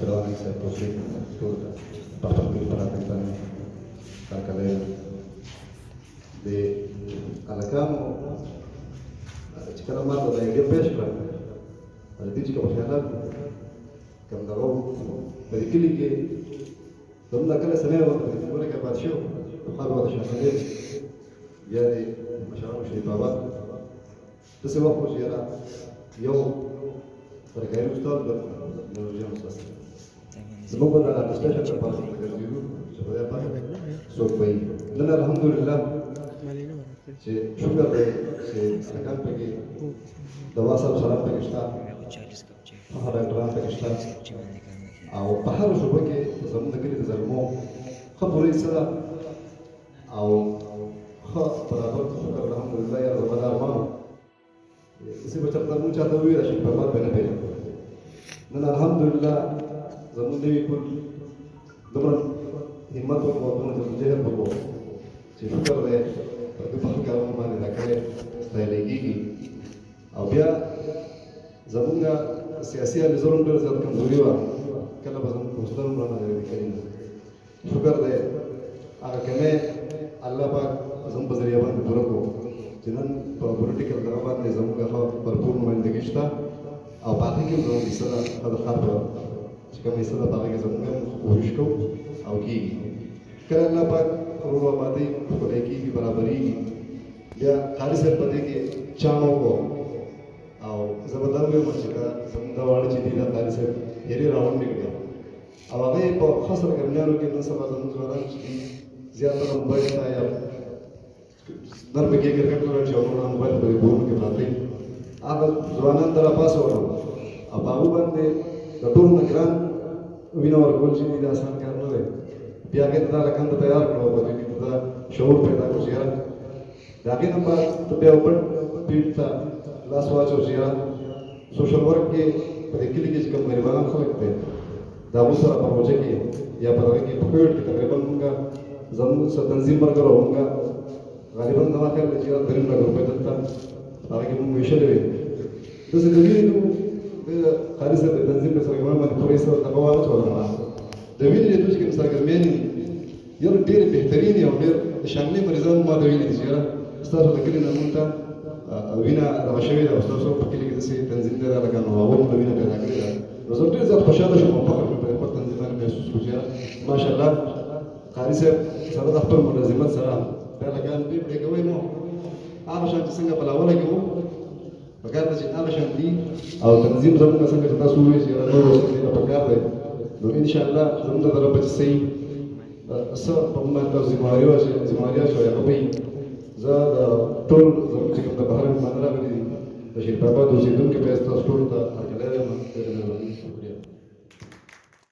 Perdón, se posee para partir para tentar calcadero de alacamo chikana mata da dia pesca ada tica pasana kam dago بديكلي ضمن كل سنه وتقول لك بعد شو قالوا هذا شهرين يعني ما شاء الله مش بابا بس وقت جيرا يوم فرقايم استاد نرجع مستسلم سبب أنا أستشهد بالباص تقديرو سبب باص سوق باي لنا الحمد لله شكرا سكان بقي دواسة بسلام بقيشتا هذا الكلام بقيشتا أو بحر شو بقي زمان ذكري تزلمو خبري سلا أو برابر شكرا الحمد لله يا رب العالمين इसी बच्चा तब मुझे आता हुआ राशि प्रभाव बने पे ना अल्हम्दुलिल्लाह ज़मीन देवी कुल दमन हिम्मत और मौतों ने मुझे है बोलो चीज़ कर रहे पर तो बाहर क्या माने रखे स्टाइलिंग की अब या ज़मीन का सियासी निज़ाम पर ज़्यादा कमजोरी हुआ कल बस हम मुस्लिम रहना है करेंगे शुक्र है अगर कमें अल्लाह पाक ज़मीन बज़रिया बंद पूरा को جنان political دعوات نظام كفا بربور من دقيشتا أو بعدين كم زمان بيصير هذا خارج كم بيصير بعدين زمان ويشكو أو كي كلا لا بعد روما بعدين كوليكي برابري يا خارج بدي كي چانو کو أو زبردار में मचका समझावाड़ी चीज़ ना خارج يري राउंड निकले अब अगर ये खास करने वालों के अंदर समाज अनुसार ज़्यादा मोबाइल था या दर पे क्या करके तो रहे चौकों ना मोबाइल पर बोल के बातें अब जवान तरह पास हो रहा अब बाबू बंदे डटूर नगरान विना और कुल चीज़ इधर आसान करने लगे प्यागे तो ताला कंध तैयार करो बच्चे की तो शोर पैदा हो जाएगा दागी नंबर तो पे ऊपर पीठ था लास्ट वाच हो जाएगा सोशल वर्क के प्रतिक्रिया के जिक्र मेरे बालों को लगते हैं दाबू सारा प्रोजेक्ट की या पता कि पकड़ के तकरीबन उनका जमीन से तंजीम पर करो उनका غالبا ده كان الجيران دريم لقوا بيتتا لكن هم يشلوا بس دليل انه خالص التنظيم بس كمان ما كويس تقوالت ولا ما دليل اللي توجك مستقبلين يلا دير بهترين يا غير شاملين مريضان ما دليل الجيران استاذ ذكرنا انت وينا رشاوي ده استاذ صوب كل كده سي تنظيم ده لكن هو اول ما وينا كده كده رزقت ذات خشاده شو مفخر في التنظيم انا بيسوس ما شاء الله خالص صار اكثر منظمات سلام فعلا كان بيبقى قوي مو عشان تسنق بلا ولا جو فكانت عشان عشان دي او تنظيم زمن سنق تسوي زي نور فكانت لو ان شاء الله زمن ضربت السي الصار بما تزماريو شو يا قوي زاد طول زمن كده بحر المنرا بدي تشيل بابا دوسي دون كبيس تصور تا اكلها ما